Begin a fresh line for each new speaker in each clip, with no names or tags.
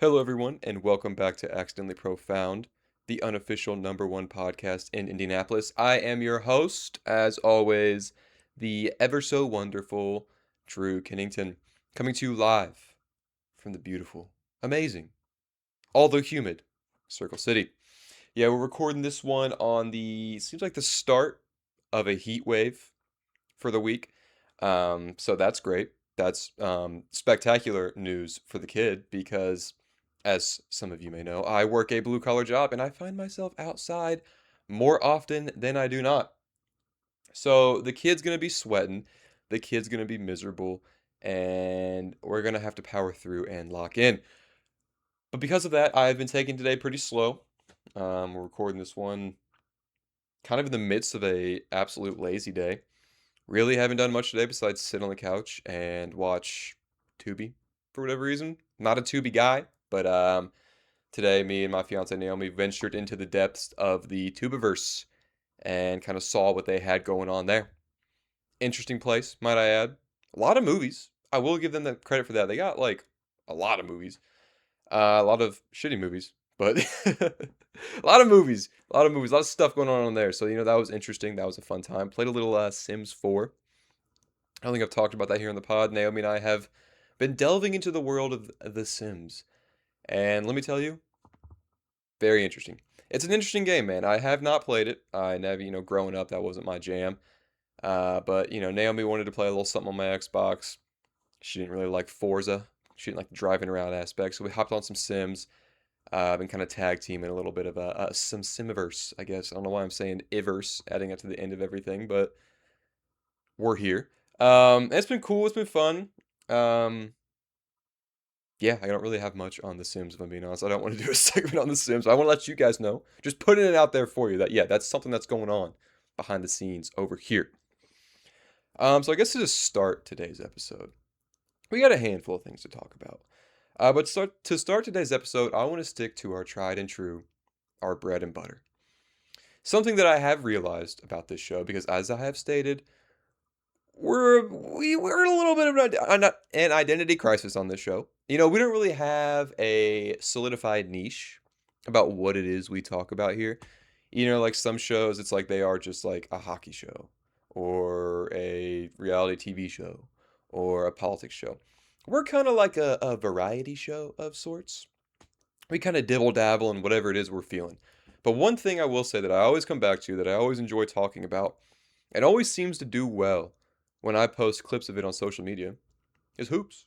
Hello, everyone, and welcome back to Accidentally Profound, the unofficial #1 podcast in Indianapolis. I am your host, as always, the ever so wonderful Drew Kennington, coming to you live from the beautiful, amazing, although humid Circle City. Yeah, we're recording this one on seems like the start of a heat wave for the week. So that's great. That's spectacular news for the kid because, as some of you may know, I work a blue collar job and I find myself outside more often than I do not. So the kid's gonna be sweating, the kid's gonna be miserable, and we're gonna have to power through and lock in. But because of that, I've been taking today pretty slow. We're recording this one kind of in the midst of a absolute lazy day. Really haven't done much today besides sit on the couch and watch Tubi for whatever reason. Not a Tubi guy, but today me and my fiance Naomi ventured into the depths of the Tubiverse and kind of saw what they had going on there. Interesting place, might I add. A lot of movies. I will give them the credit for that. They got like a lot of movies. A lot of shitty movies, but a lot of movies, a lot of movies, a lot of stuff going on there. So that was interesting. That was a fun time. Played a little Sims 4. I don't think I've talked about that here on the pod. Naomi and I have been delving into the world of The Sims. And let me tell you, very interesting. It's an interesting game, man. I have not played it. I never, growing up, that wasn't my jam. But, Naomi wanted to play a little something on my Xbox. She didn't really like Forza. She didn't like the driving around aspect. So we hopped on some Sims. Been kind of tag teaming a little bit of some Simiverse, I guess. I don't know why I'm saying Iverse, adding it to the end of everything, but we're here. It's been cool. It's been fun. Um, yeah, I don't really have much on The Sims, if I'm being honest. I don't want to do a segment on The Sims. I want to let you guys know, just putting it out there for you that, yeah, that's something that's going on behind the scenes over here. So I guess to just start today's episode, we got a handful of things to talk about. To start today's episode, I want to stick to our tried and true, our bread and butter. Something that I have realized about this show, because as I have stated, we're in a little bit of an identity crisis on this show. We don't really have a solidified niche about what it is we talk about here. Like some shows, it's like they are just like a hockey show or a reality TV show or a politics show. We're kind of like a variety show of sorts. We kind of dibble dabble in whatever it is we're feeling. But one thing I will say that I always come back to, that I always enjoy talking about, and always seems to do well when I post clips of it on social media, is hoops.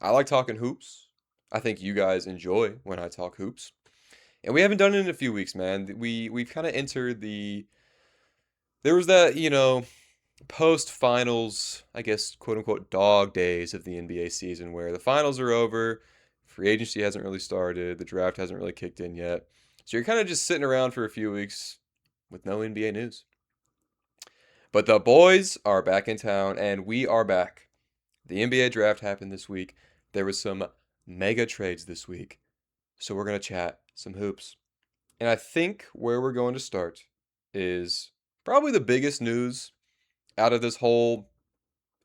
I like talking hoops. I think you guys enjoy when I talk hoops. And we haven't done it in a few weeks, man. We've kind of entered there was that, post finals, I guess, quote unquote dog days of the NBA season where the finals are over, free agency hasn't really started, the draft hasn't really kicked in yet. So you're kind of just sitting around for a few weeks with no NBA news. But the boys are back in town and we are back. The NBA draft happened this week. There was some mega trades this week. So we're going to chat some hoops. And I think where we're going to start is probably the biggest news out of this whole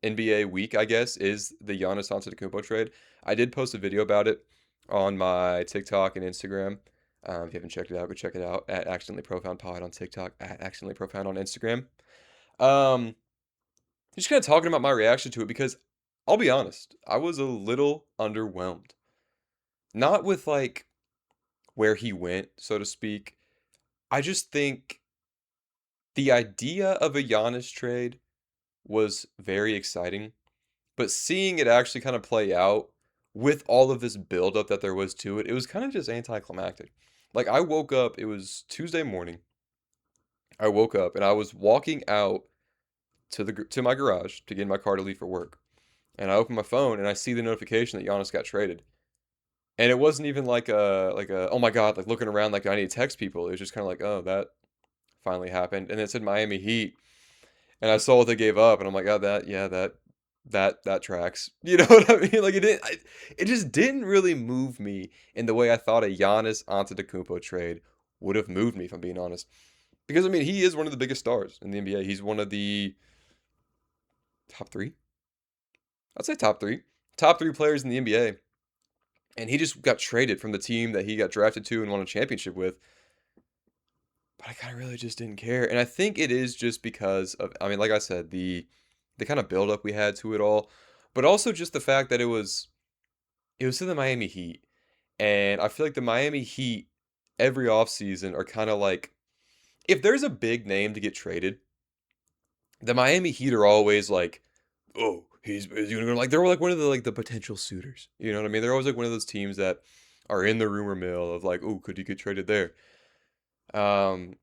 NBA week, I guess, is the Giannis Antetokounmpo trade. I did post a video about it on my TikTok and Instagram. If you haven't checked it out, go check it out at Accidentally Profound Pod on TikTok, at Accidentally Profound on Instagram. Um, just kind of talking about my reaction to it because I'll be honest, I was a little underwhelmed. Not with like where he went, so to speak. I just think the idea of a Giannis trade was very exciting, but seeing it actually kind of play out with all of this buildup that there was to it, it was kind of just anticlimactic. Like I woke up, it was Tuesday morning. I woke up and I was walking out to my garage to get in my car to leave for work. And I open my phone and I see the notification that Giannis got traded. And it wasn't even like a oh my God, like looking around like I need to text people. It was just kind of like, oh, that finally happened. And it said Miami Heat. And I saw what they gave up and I'm like, oh, that tracks. You know what I mean? Like it just didn't really move me in the way I thought a Giannis Antetokounmpo trade would have moved me, if I'm being honest. Because I mean, he is one of the biggest stars in the NBA. He's one of the top three. I'd say top three players in the NBA. and he just got traded from the team that he got drafted to and won a championship with. But I kind of really just didn't care, and I think it is just because of, I mean, like I said, the kind of build up we had to it all, but also just the fact that it was to the Miami Heat, and I feel like the Miami Heat every offseason are kind of like, if there's a big name to get traded, the Miami Heat are always like, oh, he's gonna go, like they're like one of the potential suitors. You know what I mean? They're always like one of those teams that are in the rumor mill of like, oh, could he get traded there? Um,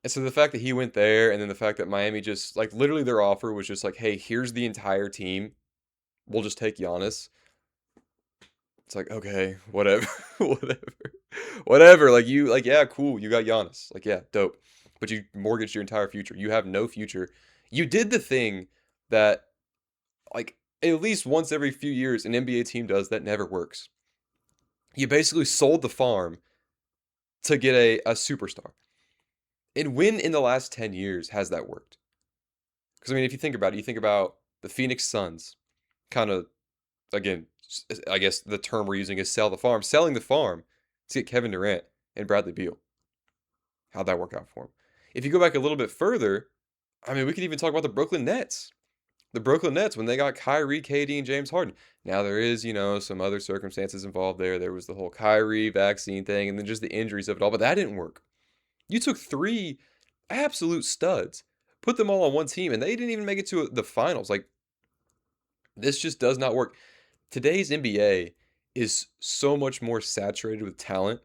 and so the fact that he went there, and then the fact that Miami just like literally their offer was just like, hey, here's the entire team. We'll just take Giannis. It's like, okay, whatever, whatever, whatever. Like you, like yeah, cool. You got Giannis. Like yeah, dope. But you mortgaged your entire future. You have no future. You did the thing that like at least once every few years an NBA team does that never works. You basically sold the farm to get a superstar. And when in the last 10 years has that worked? Because I mean, if you think about it, you think about the Phoenix Suns, kind of again, I guess the term we're using is sell the farm, selling the farm to get Kevin Durant and Bradley Beal. How'd that work out for him? If you go back a little bit further, I mean, we could even talk about the Brooklyn Nets. The Brooklyn Nets, when they got Kyrie, KD, and James Harden. Now, there is, some other circumstances involved there. There was the whole Kyrie vaccine thing and then just the injuries of it all, but that didn't work. You took three absolute studs, put them all on one team, and they didn't even make it to the finals. Like, this just does not work. Today's NBA is so much more saturated with talent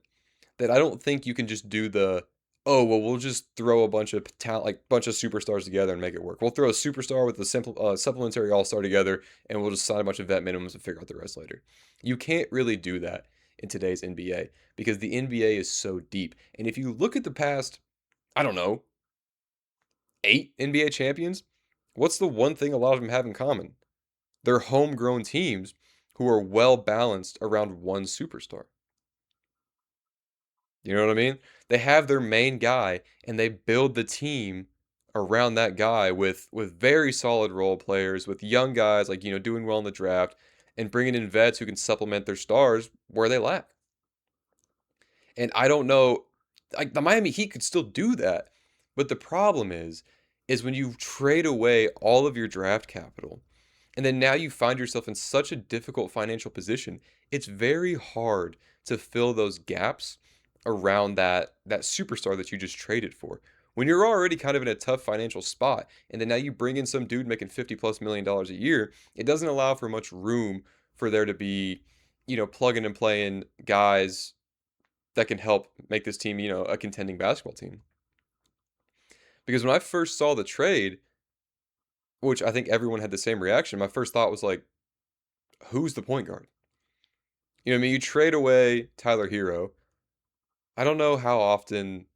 that I don't think you can just do the, oh well, we'll just throw a bunch of talent, like bunch of superstars together and make it work. We'll throw a superstar with a simple supplementary all star together, and we'll just sign a bunch of vet minimums and figure out the rest later. You can't really do that in today's NBA because the NBA is so deep. And if you look at the past, I don't know, 8 NBA champions, what's the one thing a lot of them have in common? They're homegrown teams who are well balanced around one superstar. You know what I mean? They have their main guy and they build the team around that guy with very solid role players, with young guys like, doing well in the draft and bringing in vets who can supplement their stars where they lack. And I don't know, like the Miami Heat could still do that. But the problem is when you trade away all of your draft capital and then now you find yourself in such a difficult financial position, it's very hard to fill those gaps around that superstar that you just traded for. When you're already kind of in a tough financial spot, and then now you bring in some dude making $50+ million a year, it doesn't allow for much room for there to be, plugging and playing guys that can help make this team, a contending basketball team. Because when I first saw the trade, which I think everyone had the same reaction, my first thought was like, who's the point guard? You know what I mean? You trade away Tyler Hero. I don't know how often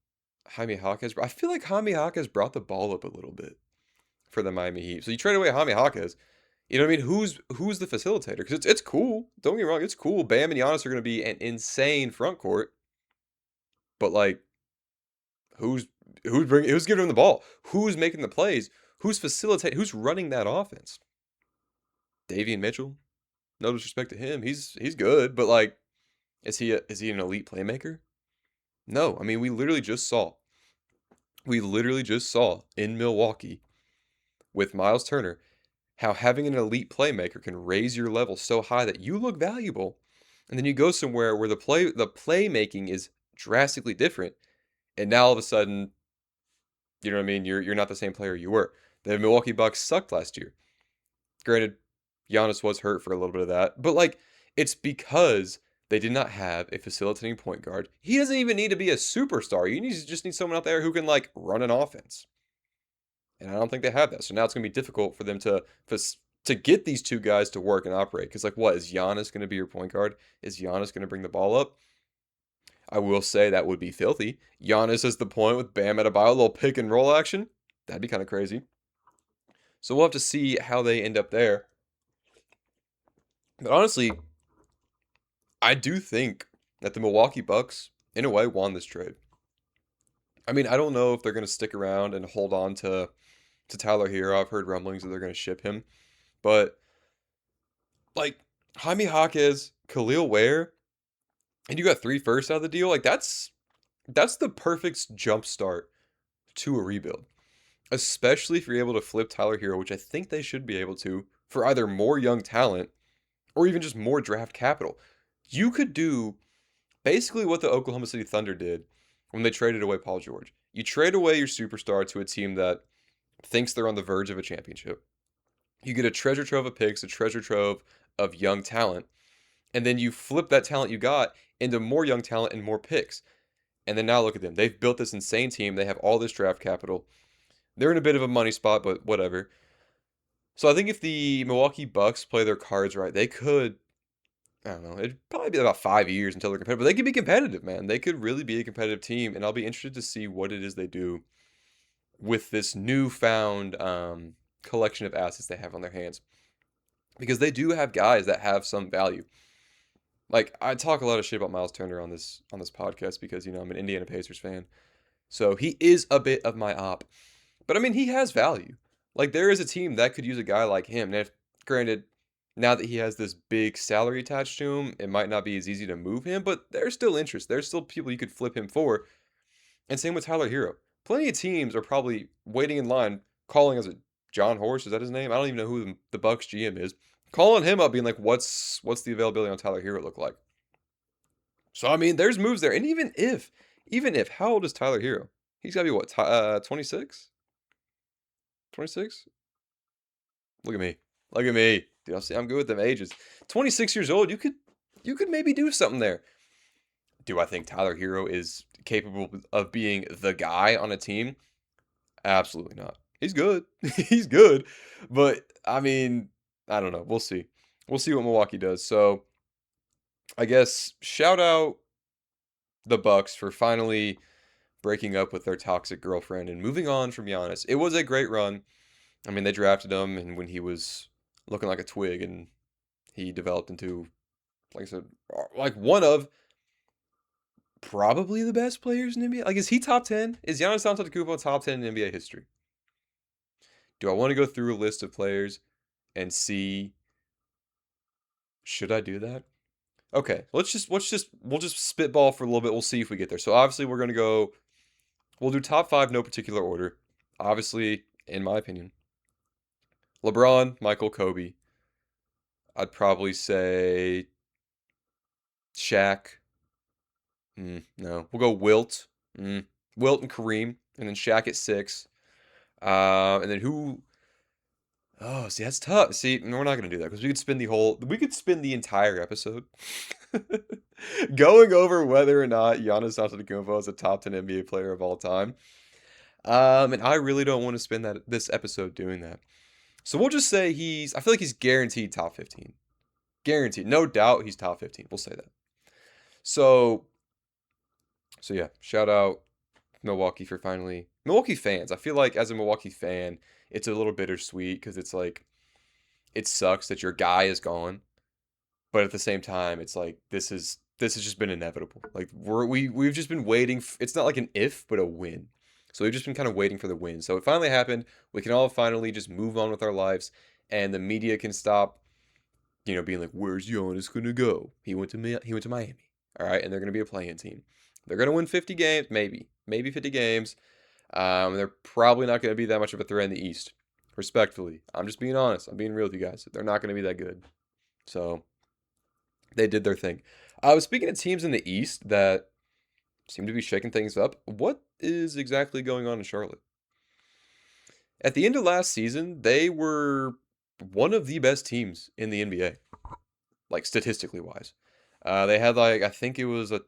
Jaime Jaquez. I feel like Jaime Jaquez brought the ball up a little bit for the Miami Heat. So you trade away Jaime Jaquez. You know what I mean? Who's the facilitator? Because it's cool. Don't get me wrong, it's cool. Bam and Giannis are going to be an insane front court. But like, who's who's giving him the ball? Who's making the plays? Who's facilitating? Who's running that offense? Davion Mitchell. No disrespect to him, he's good, but like, is he an elite playmaker? No. I mean, we literally just saw in Milwaukee with Miles Turner how having an elite playmaker can raise your level so high that you look valuable, and then you go somewhere where the playmaking is drastically different, and now all of a sudden, you know what I mean, you're not the same player you were. The Milwaukee Bucks sucked last year. Granted, Giannis was hurt for a little bit of that, but like, it's because they did not have a facilitating point guard. He doesn't even need to be a superstar. Just need someone out there who can like run an offense. And I don't think they have that. So now it's going to be difficult for them to get these two guys to work and operate. Because like, what is Giannis going to be your point guard? Is Giannis going to bring the ball up? I will say that would be filthy. Giannis is the point with Bam Adebayo, a little pick and roll action. That'd be kind of crazy. So we'll have to see how they end up there. But honestly, I do think that the Milwaukee Bucks, in a way, won this trade. I mean, I don't know if they're going to stick around and hold on to Tyler Hero. I've heard rumblings that they're going to ship him. But, like, Jaime Jaquez, Khalil Ware, and you got 3 firsts out of the deal. Like that's the perfect jump start to a rebuild. Especially if you're able to flip Tyler Hero, which I think they should be able to, for either more young talent or even just more draft capital. You could do basically what the Oklahoma City Thunder did when they traded away Paul George. You trade away your superstar to a team that thinks they're on the verge of a championship. You get a treasure trove of picks, a treasure trove of young talent, and then you flip that talent you got into more young talent and more picks. And then now look at them. They've built this insane team. They have all this draft capital. They're in a bit of a money spot, but whatever. So I think if the Milwaukee Bucks play their cards right, they could, I don't know, it'd probably be about 5 years until they're competitive. But they could be competitive, man. They could really be a competitive team, and I'll be interested to see what it is they do with this newfound collection of assets they have on their hands. Because they do have guys that have some value. Like I talk a lot of shit about Miles Turner on this podcast because I'm an Indiana Pacers fan. So he is a bit of my op. But I mean, he has value. Like there is a team that could use a guy like him. Now, granted, now that he has this big salary attached to him, it might not be as easy to move him, but there's still interest. There's still people you could flip him for. And same with Tyler Hero. Plenty of teams are probably waiting in line, calling as a John Horst, is that his name? I don't even know who the Bucks GM is. Calling him up, being like, "What's the availability on Tyler Hero look like?" So I mean, there's moves there, and even if, how old is Tyler Hero? He's got to be what, 26? 26? Look at me. Look at me. Dude, I'm good with them ages. 26 years old, you could maybe do something there. Do I think Tyler Hero is capable of being the guy on a team? Absolutely not. He's good. He's good. But I mean, I don't know. We'll see. We'll see what Milwaukee does. So I guess shout out the Bucks for finally breaking up with their toxic girlfriend and moving on from Giannis. It was a great run. I mean, they drafted him, and when he was looking like a twig, and he developed into, like I said, like one of probably the best players in NBA. Like, is he top 10? Is Giannis Antetokounmpo top 10 in NBA history? Do I want to go through a list of players and see? Should I do that? Okay, we'll just spitball for a little bit. We'll see if we get there. So obviously we're gonna go. We'll do top five, no particular order. Obviously, in my opinion, LeBron, Michael, Kobe. I'd probably say Shaq. No, we'll go Wilt. Wilt and Kareem, and then Shaq at six. And then who? Oh, see, that's tough. See, no, we're not gonna do that because we could spend the entire episode going over whether or not Giannis Antetokounmpo is a top 10 NBA player of all time. And I really don't want to spend this episode doing that. So we'll just say I feel like he's guaranteed top 15. Guaranteed. No doubt he's top 15. We'll say that. So yeah, shout out Milwaukee for finally Milwaukee fans. I feel like as a Milwaukee fan, it's a little bittersweet because it's like it sucks that your guy is gone, but at the same time, it's like this has just been inevitable. Like we've just been waiting. It's not like an if, but a win. So we've just been kind of waiting for the win. So it finally happened. We can all finally just move on with our lives, and the media can stop, being like, "Where's Giannis gonna go? He went to Miami. All right, and they're gonna be a playing team. They're gonna win 50 games, maybe 50 games. They're probably not gonna be that much of a threat in the East. Respectfully, I'm just being honest. I'm being real with you guys. They're not gonna be that good. So they did their thing. I was speaking of teams in the East that seem to be shaking things up. What is exactly going on in Charlotte? At the end of last season, they were one of the best teams in the NBA, like statistically wise. They had I think it was like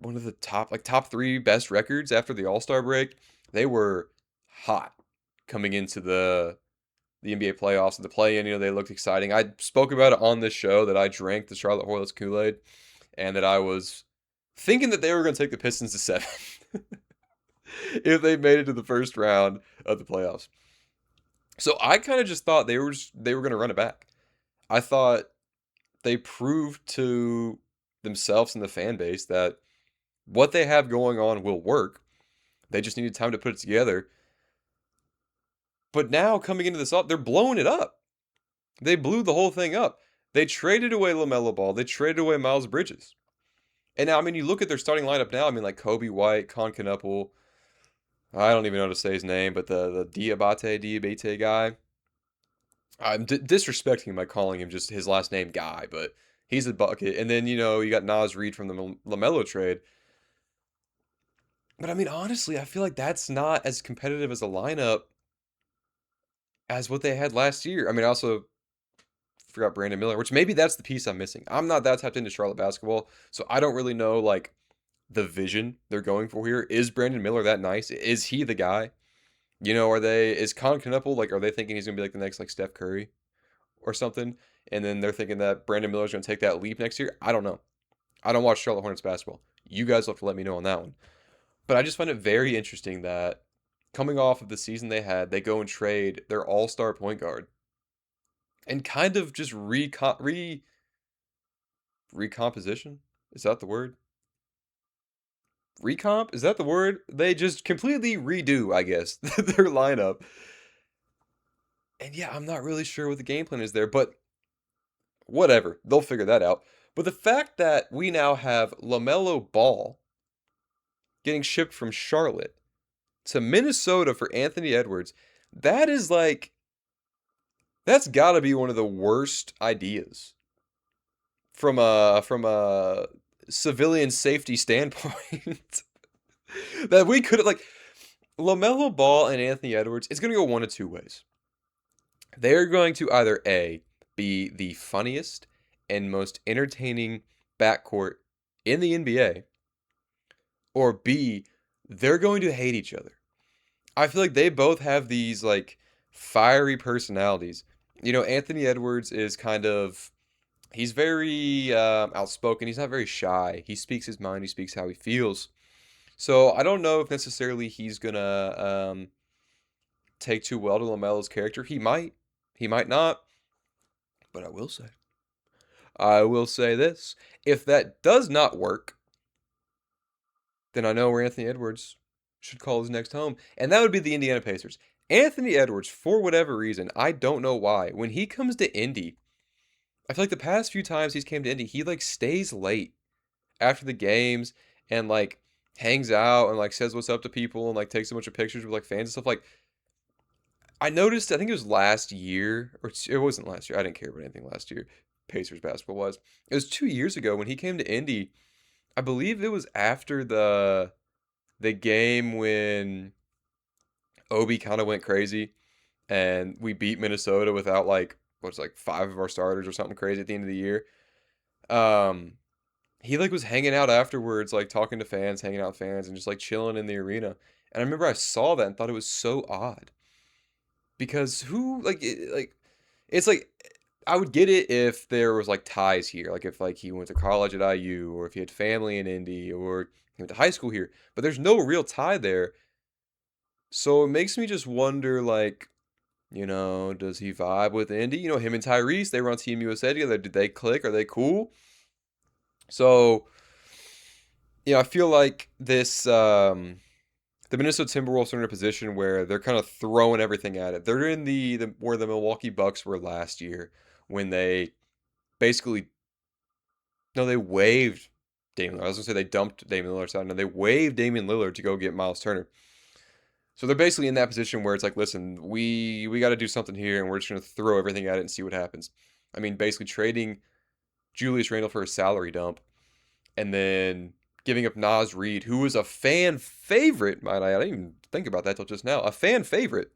one of the top three best records after the All-Star break. They were hot coming into the NBA playoffs and the play-in. They looked exciting. I spoke about it on this show that I drank the Charlotte Hornets Kool-Aid and that I was thinking that they were going to take the Pistons to 7 if they made it to the first round of the playoffs. So I kind of just thought they were going to run it back. I thought they proved to themselves and the fan base that what they have going on will work. They just needed time to put it together. But now coming into this up, they're blowing it up. They blew the whole thing up. They traded away LaMelo Ball. They traded away Miles Bridges. And now, I mean, you look at their starting lineup now. I mean, like Kobe White, Con Canuple. I don't even know how to say his name, but the Diabate guy. I'm disrespecting him by calling him just his last name Guy, but he's a bucket. And then you got Nas Reed from the LaMelo trade. But I mean, honestly, I feel like that's not as competitive as a lineup as what they had last year. I mean, I also forgot Brandon Miller, which maybe that's the piece I'm missing. I'm not that tapped into Charlotte basketball, so I don't really know like the vision they're going for here. Is Brandon Miller that nice? Is he the guy? Is Con Knuppel like, are they thinking he's gonna be like the next like Steph Curry or something? And then they're thinking that Brandon Miller's gonna take that leap next year. I don't know. I don't watch Charlotte Hornets basketball. You guys will have to let me know on that one. But I just find it very interesting that coming off of the season they had, they go and trade their all-star point guard and kind of just recomposition. Is that the word? Recomp? Is that the word? They just completely redo, I guess, their lineup. And yeah, I'm not really sure what the game plan is there, but whatever. They'll figure that out. But the fact that we now have LaMelo Ball getting shipped from Charlotte to Minnesota for Anthony Edwards, that is like, that's got to be one of the worst ideas from a civilian safety standpoint that we could have like LaMelo Ball and Anthony Edwards. It's going to go one of two ways. They're going to either A, be the funniest and most entertaining backcourt in the NBA, or B, they're going to hate each other. I feel like they both have these like fiery personalities. Anthony Edwards is kind of he's very outspoken. He's not very shy. He speaks his mind. He speaks how he feels. So I don't know if necessarily he's gonna take too well to Lamelo's character. He might not. But I will say this: if that does not work, then I know where Anthony Edwards should call his next home, and that would be the Indiana Pacers. Anthony Edwards, for whatever reason, I don't know why, when he comes to Indy, I feel like the past few times he's came to Indy, he like stays late after the games and like hangs out and like says what's up to people and like takes a bunch of pictures with like fans and stuff. Like I noticed, I think it was last year, or it wasn't last year. I didn't care about anything last year. Pacers basketball was. It was 2 years ago when he came to Indy. I believe it was after the game when Obi kind of went crazy and we beat Minnesota without like what's like five of our starters or something crazy at the end of the year. Um, he like was hanging out afterwards, like talking to fans, hanging out with fans, and just like chilling in the arena. And I remember I saw that and thought it was so odd because who like it's like I would get it if there was like ties here, like if like he went to college at IU or if he had family in Indy or he went to high school here, but there's no real tie there. So it makes me just wonder, like, does he vibe with Indy? Him and Tyrese, they were on Team USA together. Did they click? Are they cool? So, I feel like the Minnesota Timberwolves are in a position where they're kind of throwing everything at it. They're in the where the Milwaukee Bucks were last year when they basically, no, they waived Damian Lillard. I was gonna say they dumped Damian Lillard aside. No, they waived Damian Lillard to go get Miles Turner. So they're basically in that position where it's like, listen, we got to do something here, and we're just gonna throw everything at it and see what happens. I mean, basically trading Julius Randle for a salary dump, and then giving up Nas Reed, who was a fan favorite, might I didn't even think about that till just now, a fan favorite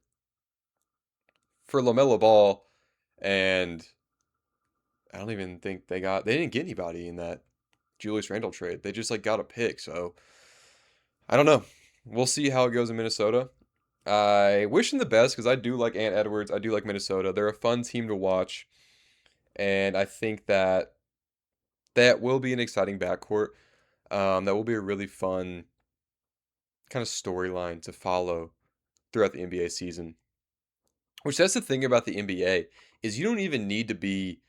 for LaMelo Ball, and I don't even think they didn't get anybody in that Julius Randle trade. They just like got a pick, so I don't know. We'll see how it goes in Minnesota. I wish them the best because I do like Ant Edwards. I do like Minnesota. They're a fun team to watch, and I think that that will be an exciting backcourt. That will be a really fun kind of storyline to follow throughout the NBA season. Which that's the thing about the NBA is you don't even need to be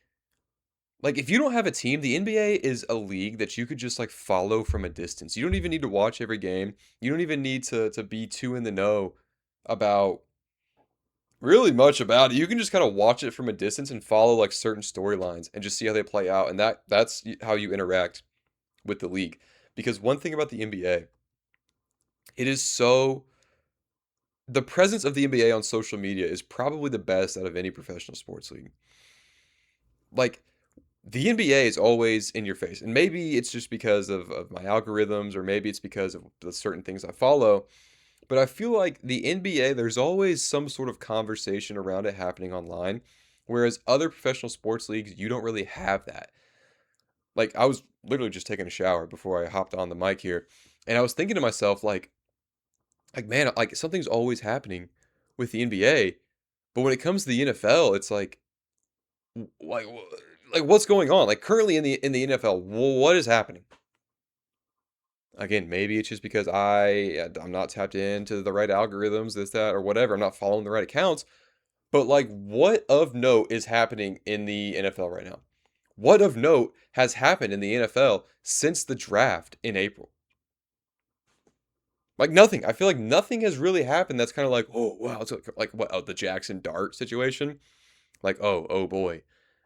like if you don't have a team, the NBA is a league that you could just like follow from a distance. You don't even need to watch every game. You don't even need to be too in the know about really much about it. You can just kind of watch it from a distance and follow like certain storylines and just see how they play out, and that's how you interact with the league. Because one thing about the NBA, it is so the presence of the NBA on social media is probably the best out of any professional sports league. Like the NBA is always in your face, and maybe it's just because of my algorithms, or maybe it's because of the certain things I follow. But I feel like the NBA, there's always some sort of conversation around it happening online, whereas other professional sports leagues, you don't really have that. Like I was literally just taking a shower before I hopped on the mic here, and I was thinking to myself, like man, like something's always happening with the NBA, but when it comes to the NFL, it's like like what's going on? Like currently in the NFL, what is happening? Again, maybe it's just because I'm not tapped into the right algorithms, this, that, or whatever. I'm not following the right accounts. But like, what of note is happening in the NFL right now? What of note has happened in the NFL since the draft in April? Like nothing. I feel like nothing has really happened that's kind of like, oh wow, it's like what the Jackson Dart situation? Like, oh boy.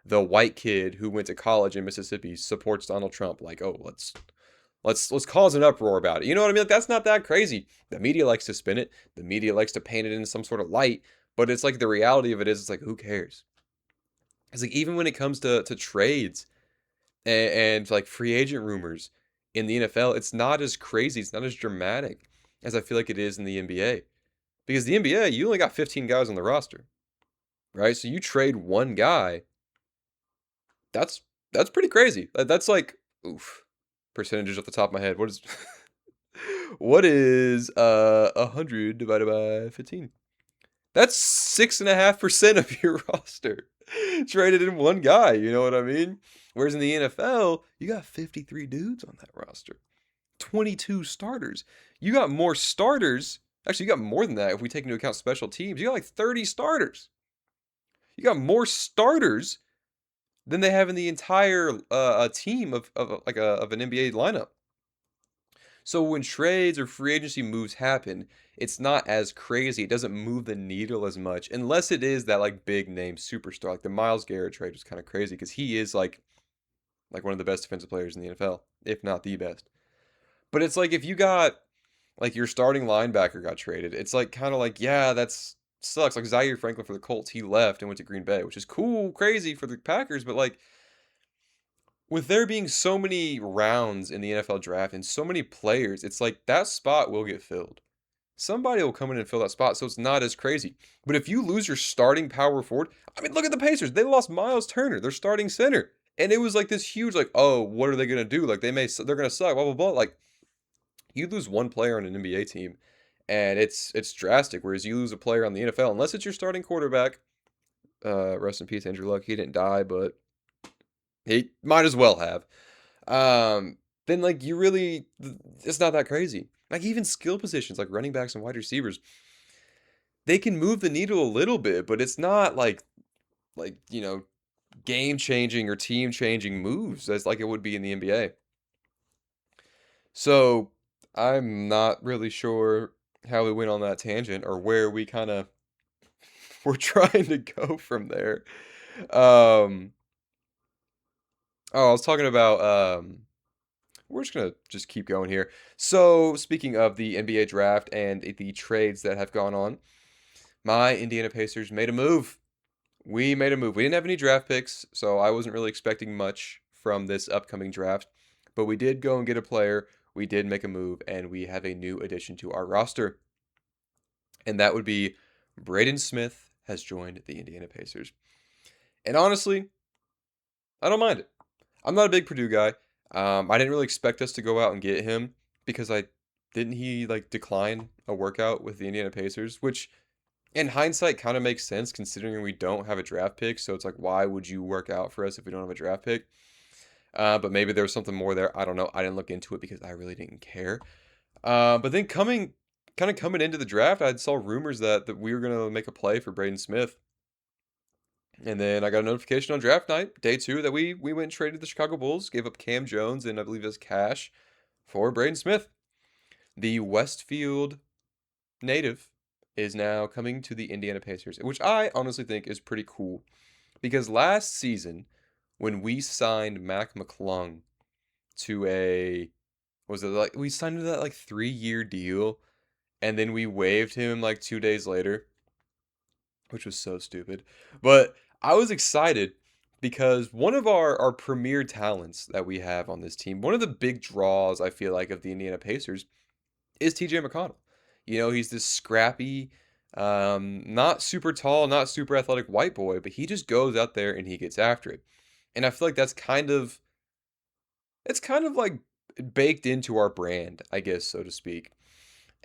The white kid who went to college in Mississippi supports Donald Trump. Like, oh, let's cause an uproar about it. You know what I mean? Like that's not that crazy. The media likes to spin it. The media likes to paint it in some sort of light, but it's like the reality of it is it's like who cares? It's like even when it comes to trades and like free agent rumors in the NFL, it's not as crazy, it's not as dramatic as I feel like it is in the NBA. Because the NBA, you only got 15 guys on the roster, right? So you trade one guy, that's that's pretty crazy. That's like oof. Percentages off the top of my head. What is what is 100 divided by 15? That's 6.5% of your roster traded in one guy, you know what I mean? Whereas in the NFL, you got 53 dudes on that roster. 22 starters. You got more starters. Actually, you got more than that if we take into account special teams. You got like 30 starters. You got more starters than they have in the entire team of an NBA lineup. So when trades or free agency moves happen, it's not as crazy. It doesn't move the needle as much, unless it is that like big name superstar. Like the Miles Garrett trade was kind of crazy because he is like one of the best defensive players in the NFL, if not the best. But it's like if you got like your starting linebacker got traded, it's like kind of like yeah, that's sucks. Like Zaire Franklin for the Colts, he left and went to Green Bay, which is cool, crazy for the Packers, but like with there being so many rounds in the NFL draft and so many players, it's like that spot will get filled. Somebody will come in and fill that spot, so it's not as crazy. But if you lose your starting power forward, I mean, look at the Pacers. They lost Miles Turner, their starting center, and it was like this huge, like, oh, what are they gonna do? Like they're gonna suck, blah blah blah. Like you lose one player on an NBA team, and it's drastic. Whereas you lose a player on the NFL, unless it's your starting quarterback. Rest in peace, Andrew Luck. He didn't die, but he might as well have. Then like you really, it's not that crazy. Like even skill positions like running backs and wide receivers, they can move the needle a little bit, but it's not like game changing or team changing moves as like it would be in the NBA. So I'm not really sure how we went on that tangent or where we kind of were trying to go from there. Um, oh, I was talking about we're just gonna just keep going here. So, speaking of the NBA draft and the trades that have gone on, my Indiana Pacers made a move. We made a move. We didn't have any draft picks, so I wasn't really expecting much from this upcoming draft. But we did go and get a player. We did make a move, and we have a new addition to our roster. And that would be Braden Smith has joined the Indiana Pacers. And honestly, I don't mind it. I'm not a big Purdue guy. I didn't really expect us to go out and get him because I didn't he like decline a workout with the Indiana Pacers, which in hindsight kind of makes sense considering we don't have a draft pick. So it's like, why would you work out for us if we don't have a draft pick? But maybe there was something more there. I don't know. I didn't look into it because I really didn't care. But then coming into the draft, I saw rumors that we were gonna make a play for Braden Smith. And then I got a notification on draft night, day two, that we went and traded the Chicago Bulls, gave up Cam Jones and I believe it was cash for Braden Smith, the Westfield native is now coming to the Indiana Pacers, which I honestly think is pretty cool because last season when we signed Mac McClung to a was it like we signed him to that like 3-year deal and then we waived him like 2 days later, which was so stupid. But I was excited because one of our premier talents that we have on this team, one of the big draws I feel like of the Indiana Pacers is TJ McConnell. He's this scrappy, not super tall, not super athletic white boy, but he just goes out there and he gets after it. And I feel like it's kind of like baked into our brand, I guess, so to speak.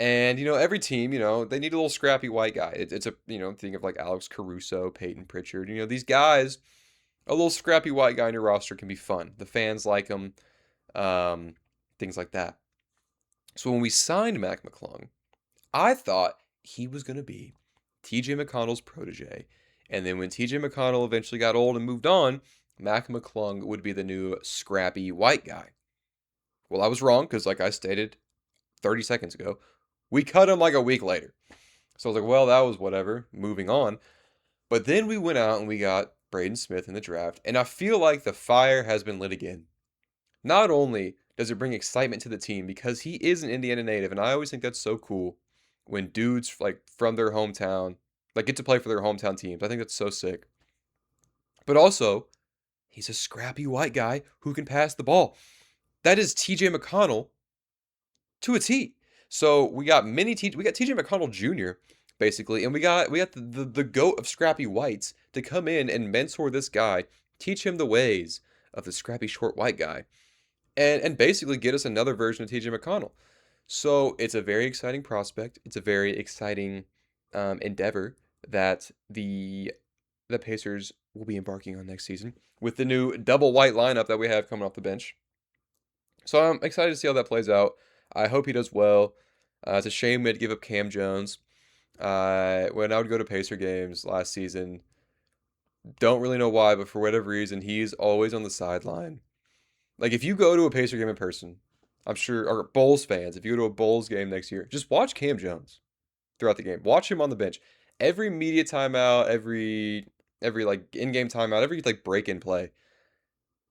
And every team, they need a little scrappy white guy. It's a think of like Alex Caruso, Peyton Pritchard. These guys, a little scrappy white guy in your roster can be fun. The fans like him, um, things like that. So when we signed Mac McClung, I thought he was going to be TJ McConnell's protege. And then when TJ McConnell eventually got old and moved on, Mac McClung would be the new scrappy white guy. Well, I was wrong because, like I stated 30 seconds ago, we cut him like a week later. So I was like, well, that was whatever. Moving on. But then we went out and we got Braden Smith in the draft. And I feel like the fire has been lit again. Not only does it bring excitement to the team because he is an Indiana native. And I always think that's so cool when dudes like from their hometown like get to play for their hometown teams. I think that's so sick. But also, he's a scrappy white guy who can pass the ball. That is TJ McConnell to a T. So we got TJ McConnell Jr. basically, and we got the goat of scrappy whites to come in and mentor this guy, teach him the ways of the scrappy short white guy, and basically get us another version of TJ McConnell. So it's a very exciting prospect. It's a very exciting endeavor that the Pacers will be embarking on next season with the new double white lineup that we have coming off the bench. So I'm excited to see how that plays out. I hope he does well. It's a shame we had to give up Cam Jones. When I would go to Pacer games last season, don't really know why, but for whatever reason, he's always on the sideline. Like if you go to a Pacer game in person, I'm sure, or Bulls fans, if you go to a Bulls game next year, just watch Cam Jones throughout the game. Watch him on the bench. Every media timeout, every like in-game timeout, every like break-in play,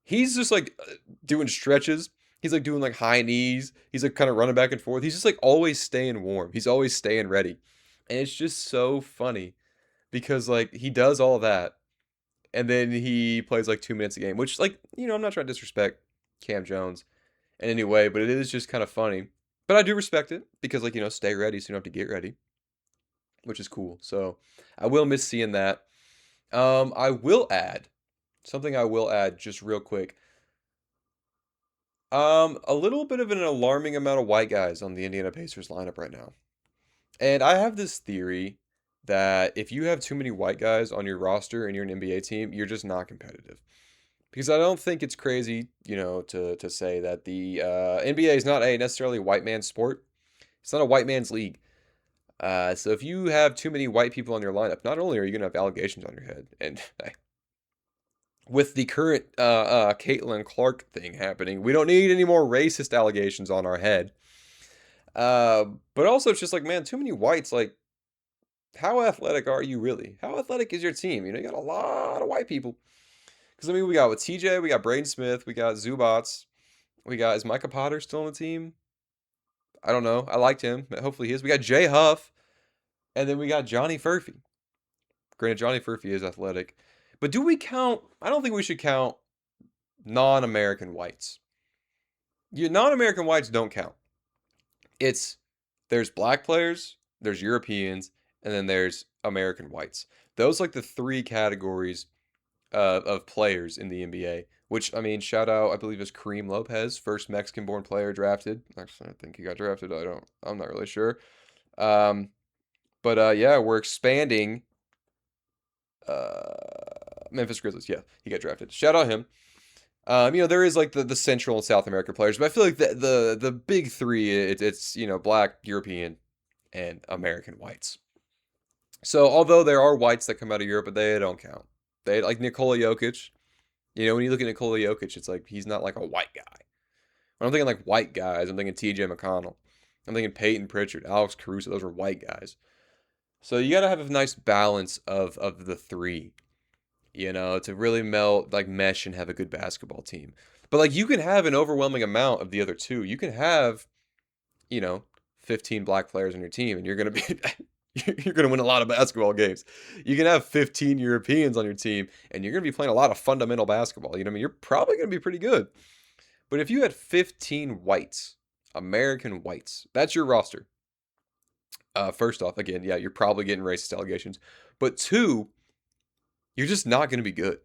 he's just like doing stretches. He's like doing like high knees. He's like kind of running back and forth. He's just like always staying warm. He's always staying ready. And it's just so funny because like he does all that and then he plays like 2 minutes a game, which like, I'm not trying to disrespect Cam Jones in any way, but it is just kind of funny. But I do respect it because like, stay ready so you don't have to get ready, which is cool. So I will miss seeing that. I will add something I will add just real quick. A little bit of an alarming amount of white guys on the Indiana Pacers lineup right now. And I have this theory that if you have too many white guys on your roster and you're an NBA team, you're just not competitive. Because I don't think it's crazy, to say that the NBA is not a necessarily white man's sport. It's not a white man's league. So if you have too many white people on your lineup, not only are you going to have allegations on your head, and with the current Caitlin Clark thing happening, we don't need any more racist allegations on our head. But also it's just like, man, too many whites, like, how athletic are you really? How athletic is your team? You got a lot of white people. Because, I mean, we got with TJ, we got Braden Smith, we got Zubats, is Micah Potter still on the team? I don't know. I liked him. Hopefully he is. We got Jay Huff, and then we got Johnny Furphy. Granted, Johnny Furphy is athletic. But do we count? I don't think we should count non-American whites. Non-American whites don't count. There's black players, there's Europeans, and then there's American whites. Those like the three categories of players in the NBA. Which, I mean, shout out, I believe it's Kareem Lopez, first Mexican-born player drafted. Actually, I think he got drafted. I'm not really sure. But yeah, we're expanding. Memphis Grizzlies, yeah, he got drafted. Shout out him. There is like the Central and South American players, but I feel like the big three, it's black, European, and American whites. So although there are whites that come out of Europe, but they don't count. They like Nikola Jokic. When you look at Nikola Jokic, it's like he's not like a white guy. When I'm thinking like white guys, I'm thinking TJ McConnell. I'm thinking Peyton Pritchard, Alex Caruso. Those are white guys. So you gotta have a nice balance of the three, to really melt like mesh and have a good basketball team. But like you can have an overwhelming amount of the other two. You can have, you know, 15 black players on your team and you're gonna be you're gonna win a lot of basketball games. You can have 15 Europeans on your team and you're gonna be playing a lot of fundamental basketball. You know what I mean? You're probably gonna be pretty good. But if you had 15 whites, American whites, that's your roster. First off, again, yeah, you're probably getting racist allegations. But two, you're just not going to be good.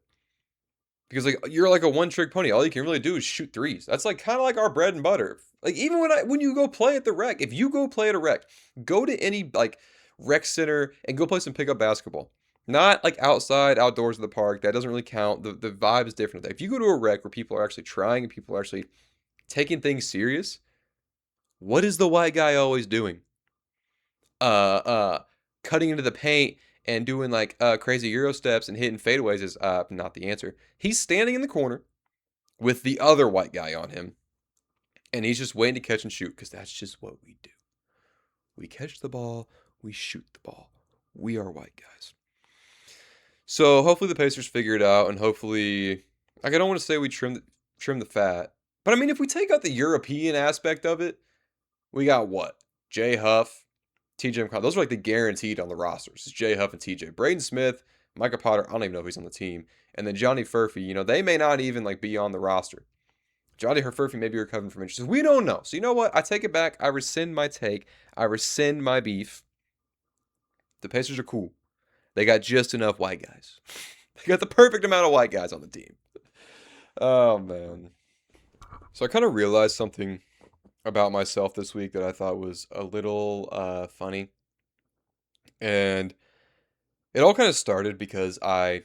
Because like you're like a one-trick pony. All you can really do is shoot threes. That's like kind of like our bread and butter. Like even when you go play at the rec, if you go play at a rec, go to any like rec center and go play some pickup basketball. Not like outside, outdoors of the park. That doesn't really count. The vibe is different. If you go to a rec where people are actually trying and people are actually taking things serious, what is the white guy always doing? Cutting into the paint and doing like crazy Euro steps and hitting fadeaways is not the answer. He's standing in the corner with the other white guy on him, and he's just waiting to catch and shoot because that's just what we do. We catch the ball, we shoot the ball. We are white guys. So hopefully the Pacers figure it out, and hopefully, like I don't want to say we trim the fat, but I mean if we take out the European aspect of it, we got what? Jay Huff, TJ McConnell. Those are like the guaranteed on the rosters. It's Jay Huff and TJ. Braden Smith, Micah Potter. I don't even know if he's on the team. And then Johnny Furphy. They may not even like be on the roster. Johnny Furphy may be recovering from injuries. We don't know. So you know what? I take it back. I rescind my take. I rescind my beef. The Pacers are cool. They got just enough white guys. They got the perfect amount of white guys on the team. Oh man. So I kind of realized something about myself this week that I thought was a little funny. And it all kind of started because I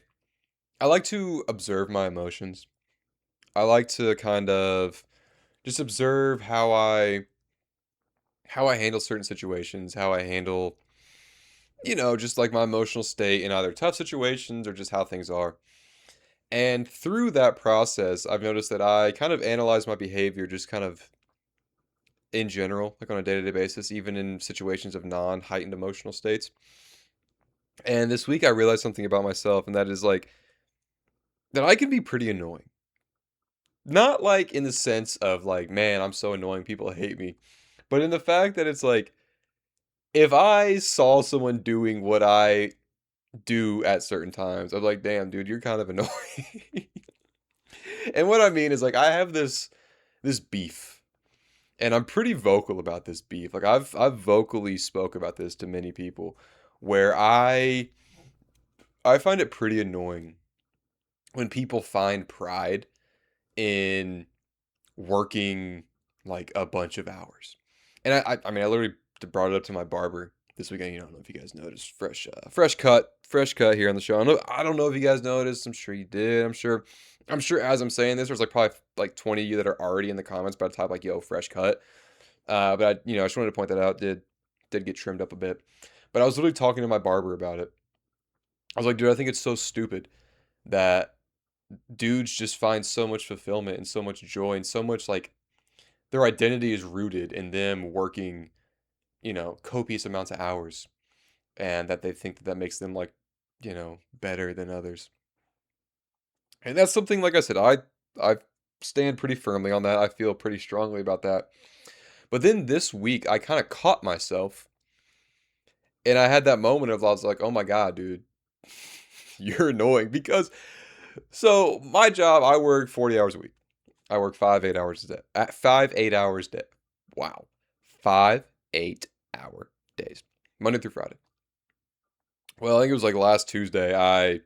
like to observe my emotions. I like to kind of just observe how I handle certain situations, how I handle, just like my emotional state in either tough situations or just how things are. And through that process, I've noticed that I kind of analyze my behavior just kind of in general, like on a day-to-day basis, even in situations of non-heightened emotional states. And this week I realized something about myself, and that is like that I can be pretty annoying. Not like in the sense of like, man, I'm so annoying, people hate me. But in the fact that it's like, if I saw someone doing what I do at certain times, I'm like, damn, dude, you're kind of annoying. And what I mean is like I have this beef. And I'm pretty vocal about this beef. Like I've vocally spoke about this to many people where I find it pretty annoying when people find pride in working like a bunch of hours. And I mean I literally brought it up to my barber this weekend. I don't know if you guys noticed. Fresh cut here on the show. I don't know if you guys noticed. I'm sure you did. I'm sure as I'm saying this, there's like probably like 20 of you that are already in the comments by the type like yo, fresh cut. But I just wanted to point that out. Did get trimmed up a bit. But I was literally talking to my barber about it. I was like, dude, I think it's so stupid that dudes just find so much fulfillment and so much joy and so much like their identity is rooted in them working, copious amounts of hours, and that they think that that makes them like, better than others. And that's something, like I said, I stand pretty firmly on that. I feel pretty strongly about that. But then this week, I kind of caught myself, and I had that moment of I was like, oh my God, dude, you're annoying because so my job, I work 40 hours a week. I work 5 8 hours a day. At 5 8 hours a day. Wow. 5 8 hour days. Monday through Friday. Well, I think it was like last Tuesday, I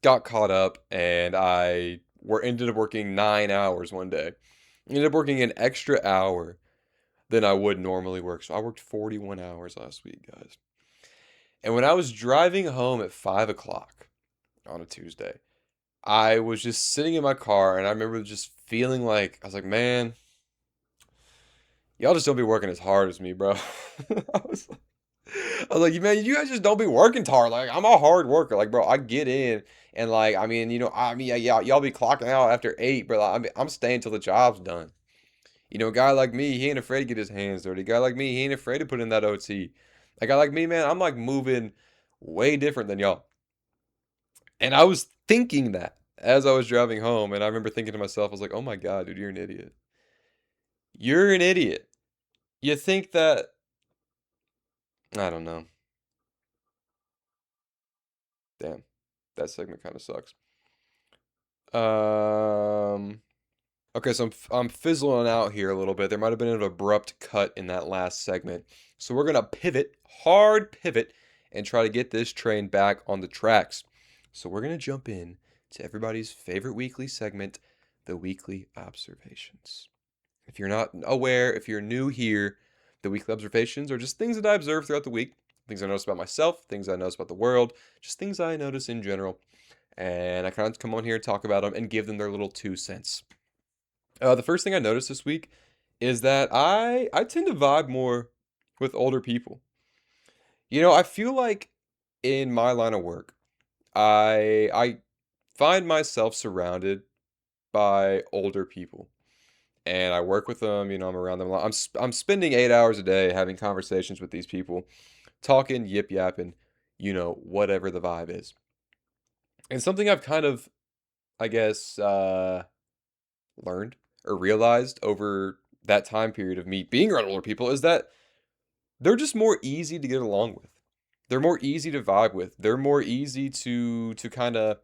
got caught up and ended up working 9 hours one day. Ended up working an extra hour than I would normally work. So I worked 41 hours last week, guys. And when I was driving home at 5 o'clock on a Tuesday, I was just sitting in my car and I remember just feeling like, I was like, man, y'all just don't be working as hard as me, bro. I was like, man, you guys just don't be working hard. Like, I'm a hard worker. Like, bro, I get in and like, yeah, y'all be clocking out after 8, bro. Like, I'm staying till the job's done. A guy like me, he ain't afraid to get his hands dirty. A guy like me, he ain't afraid to put in that OT. A guy like me, man, I'm like moving way different than y'all. And I was thinking that as I was driving home, and I remember thinking to myself, I was like, "Oh my God, dude, you're an idiot. You're an idiot. You think that I don't know. Damn, that segment kind of sucks." Um, okay, so I'm fizzling out here a little bit. There might have been an abrupt cut in that last segment. So we're gonna pivot, hard pivot, and try to get this train back on the tracks. So we're gonna jump in to everybody's favorite weekly segment, the weekly observations. If you're not aware, if you're new here, the weekly observations are just things that I observe throughout the week, things I notice about myself, things I notice about the world, just things I notice in general. And I kind of come on here and talk about them and give them their little 2 cents. The first thing I noticed this week is that I tend to vibe more with older people. I feel like in my line of work, I find myself surrounded by older people, and I work with them. I'm around them a lot. I'm spending 8 hours a day having conversations with these people, talking, yip yapping, whatever the vibe is. And something I've kind of, I guess, learned or realized over that time period of me being around older people is that they're just more easy to get along with. They're more easy to vibe with. They're more easy to kind of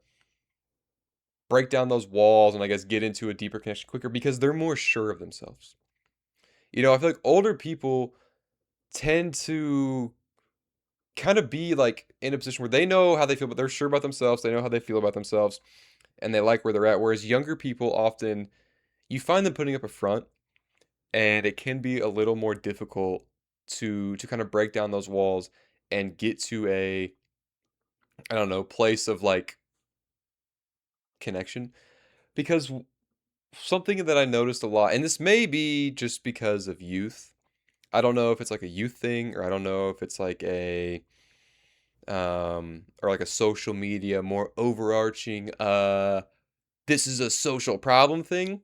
break down those walls and I guess get into a deeper connection quicker because they're more sure of themselves. I feel like older people tend to kind of be like in a position where they know how they feel, but they're sure about themselves. They know how they feel about themselves and they like where they're at. Whereas younger people often, you find them putting up a front and it can be a little more difficult to kind of break down those walls and get to a I don't know place of like connection because something that I noticed a lot, and this may be just because of youth. I don't know if it's like a youth thing or I don't know if it's like a or like a social media more overarching this is a social problem thing.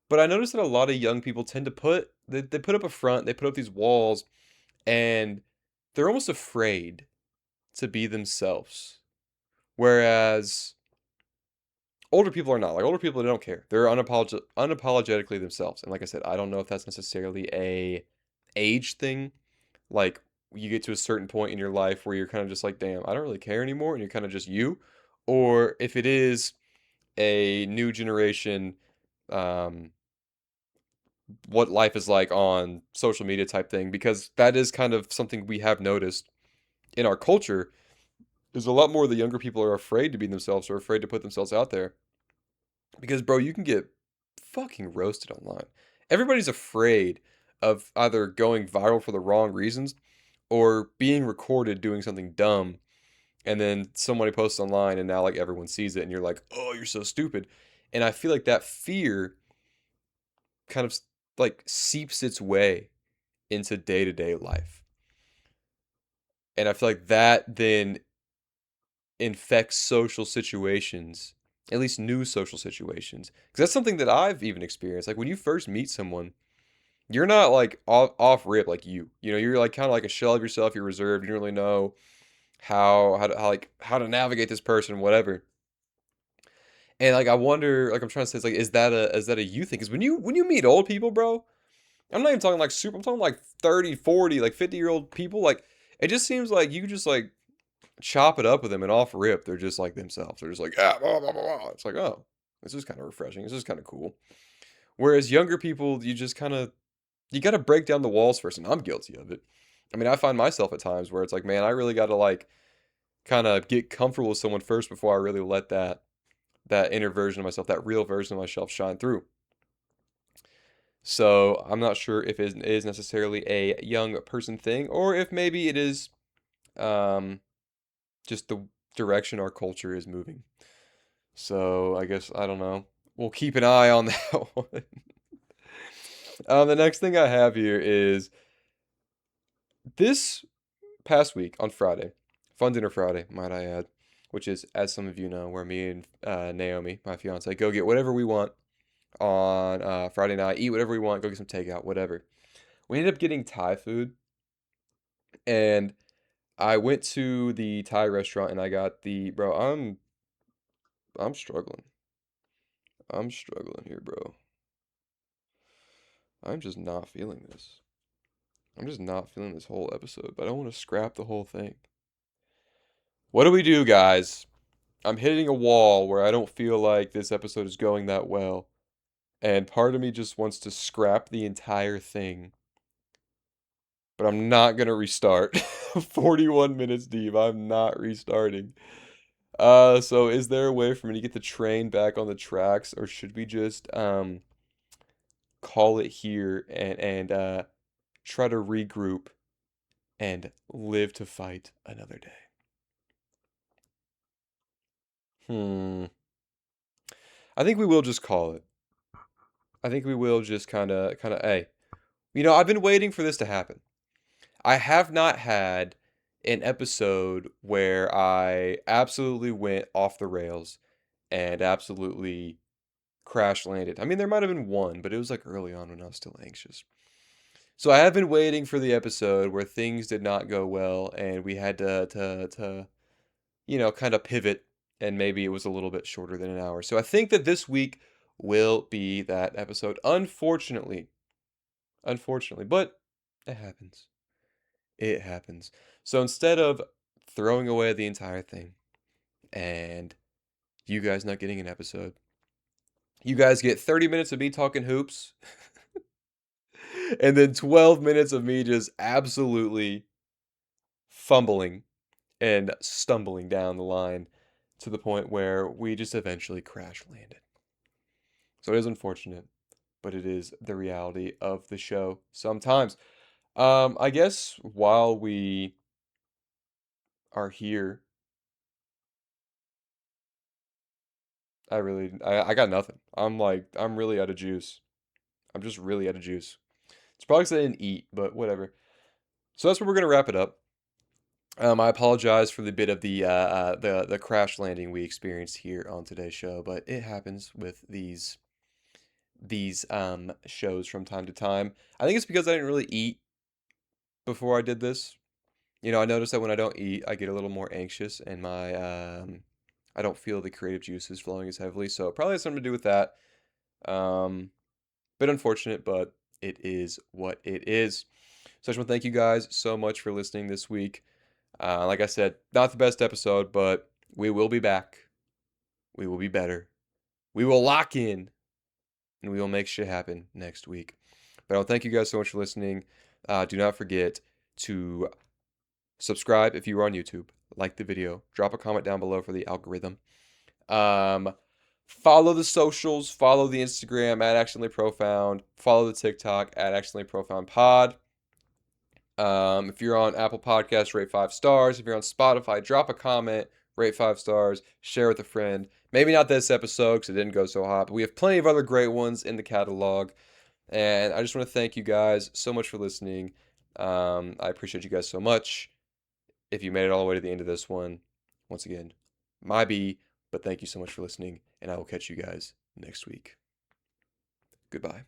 But I noticed that a lot of young people tend to they put up a front, they put up these walls, and they're almost afraid to be themselves. Whereas older people are not. Like older people, they don't care. They're unapologetically themselves. And like I said, I don't know if that's necessarily a age thing. Like you get to a certain point in your life where you're kind of just like, damn, I don't really care anymore, and you're kind of just you. Or if it is a new generation, um, what life is like on social media type thing, because that is kind of something we have noticed in our culture. There's a lot more of the younger people are afraid to be themselves or afraid to put themselves out there. Because, bro, you can get fucking roasted online. Everybody's afraid of either going viral for the wrong reasons or being recorded doing something dumb. And then somebody posts online and now, like, everyone sees it and you're like, oh, you're so stupid. And I feel like that fear kind of like seeps its way into day to day life. And I feel like that then infects social situations, at least new social situations. Because that's something that I've even experienced. Like when you first meet someone, you're not like off rip like you're like kind of like a shell of yourself. You're reserved. You don't really know how to navigate this person, whatever. And like I wonder, like I'm trying to say, it's like is that a you thing? Because when you meet old people, bro, I'm not even talking like super. I'm talking like 30, 40, like 50-year-old people. Like it just seems like you just like chop it up with them and off rip, they're just like themselves. They're just like, ah, blah, blah, blah, blah. It's like, oh, this is kind of refreshing. This is kind of cool. Whereas younger people, you just kind of, you got to break down the walls first. And I'm guilty of it. I mean, I find myself at times where it's like, man, I really got to like kind of get comfortable with someone first before I really let that inner version of myself, that real version of myself shine through. So I'm not sure if it is necessarily a young person thing or if maybe it is um, just the direction our culture is moving. So I guess I don't know. We'll keep an eye on that one. The next thing I have here is this past week on Friday, Fun Dinner Friday, might I add, which is, as some of you know, where me and Naomi, my fiance, go get whatever we want on Friday night, eat whatever we want, go get some takeout, whatever. We ended up getting Thai food, And I went to the Thai restaurant and I got bro, I'm struggling. I'm struggling here, bro. I'm just not feeling this. I'm just not feeling this whole episode, but I don't want to scrap the whole thing. What do we do, guys? I'm hitting a wall where I don't feel like this episode is going that well, and part of me just wants to scrap the entire thing. But I'm not gonna restart. 41 minutes deep. I'm not restarting. So is there a way for me to get the train back on the tracks, or should we just call it here and try to regroup and live to fight another day? Hmm. I think we will just call it. I think we will just hey, I've been waiting for this to happen. I have not had an episode where I absolutely went off the rails and absolutely crash landed. I mean, there might have been one, but it was like early on when I was still anxious. So I have been waiting for the episode where things did not go well and we had to kind of pivot, and maybe it was a little bit shorter than an hour. So I think that this week will be that episode. Unfortunately, but it happens. It happens. So instead of throwing away the entire thing and you guys not getting an episode, you guys get 30 minutes of me talking hoops and then 12 minutes of me just absolutely fumbling and stumbling down the line to the point where we just eventually crash landed. So it is unfortunate, but it is the reality of the show sometimes. I guess while we are here, I got nothing. I'm really out of juice. I'm just really out of juice. It's probably 'cause I didn't eat, but whatever. So that's where we're gonna wrap it up. I apologize for the bit of the crash landing we experienced here on today's show, but it happens with these shows from time to time. I think it's because I didn't really eat before I did this. I noticed that when I don't eat, I get a little more anxious and my I don't feel the creative juices flowing as heavily. So it probably has something to do with that. Um, Bit unfortunate, but it is what it is. So I just want to thank you guys so much for listening this week. Like I said, not the best episode, but we will be back. We will be better. We will lock in and we will make shit happen next week. But I'll thank you guys so much for listening. Do not forget to subscribe if you are on YouTube, like the video, drop a comment down below for the algorithm. Follow the socials, follow the Instagram at Accidentally Profound, follow the TikTok at Accidentally Profound Pod. If you're on Apple Podcasts, rate 5 stars. If you're on Spotify, drop a comment, rate 5 stars, share with a friend. Maybe not this episode because it didn't go so hot, but we have plenty of other great ones in the catalog. And I just want to thank you guys so much for listening. I appreciate you guys so much. If you made it all the way to the end of this one, once again, my B, but thank you so much for listening, and I will catch you guys next week. Goodbye.